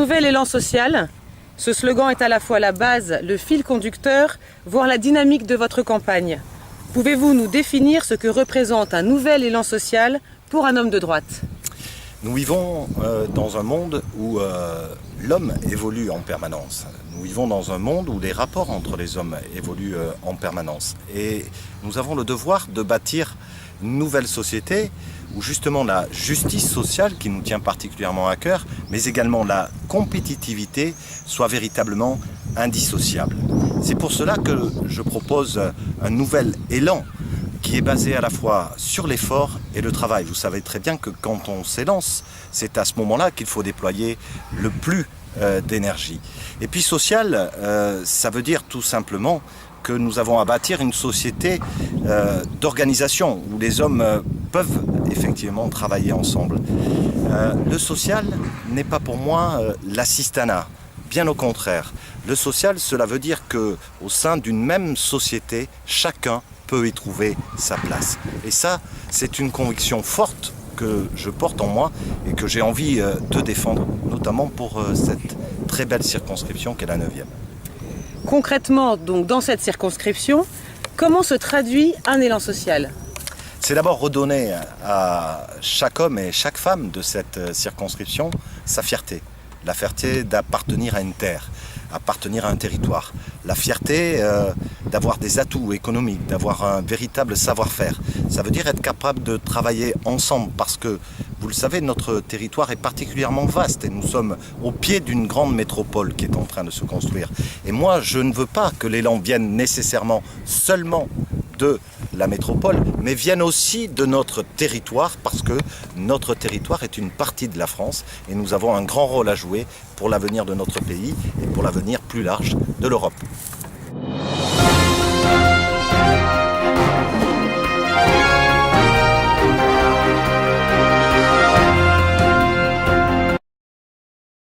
nouvel élan social. Ce slogan est à la fois la base, le fil conducteur, voire la dynamique de votre campagne. Pouvez-vous nous définir ce que représente un nouvel élan social pour un homme de droite ? Nous vivons dans un monde où l'homme évolue en permanence. Nous vivons dans un monde où les rapports entre les hommes évoluent en permanence. Et nous avons le devoir de bâtir une nouvelle société où justement la justice sociale, qui nous tient particulièrement à cœur, mais également la compétitivité, soit véritablement indissociable. C'est pour cela que je propose un nouvel élan qui est basé à la fois sur l'effort et le travail. Vous savez très bien que quand on s'élance, c'est à ce moment-là qu'il faut déployer le plus d'énergie. Et puis social, ça veut dire tout simplement que nous avons à bâtir une société d'organisation où les hommes peuvent effectivement travailler ensemble. Le social n'est pas pour moi l'assistanat, bien au contraire. Le social, cela veut dire qu'au sein d'une même société, chacun peut y trouver sa place. Et ça, c'est une conviction forte que je porte en moi et que j'ai envie de défendre, notamment pour cette très belle circonscription qu'est la 9e. Concrètement, donc, dans cette circonscription, comment se traduit un élan social ? C'est d'abord redonner à chaque homme et chaque femme de cette circonscription sa fierté. La fierté d'appartenir à une terre, appartenir à un territoire. La fierté d'avoir des atouts économiques, d'avoir un véritable savoir-faire. Ça veut dire être capable de travailler ensemble parce que, vous le savez, notre territoire est particulièrement vaste et nous sommes au pied d'une grande métropole qui est en train de se construire. Et moi, je ne veux pas que l'élan vienne nécessairement seulement de la métropole, mais viennent aussi de notre territoire parce que notre territoire est une partie de la France et nous avons un grand rôle à jouer pour l'avenir de notre pays et pour l'avenir plus large de l'Europe.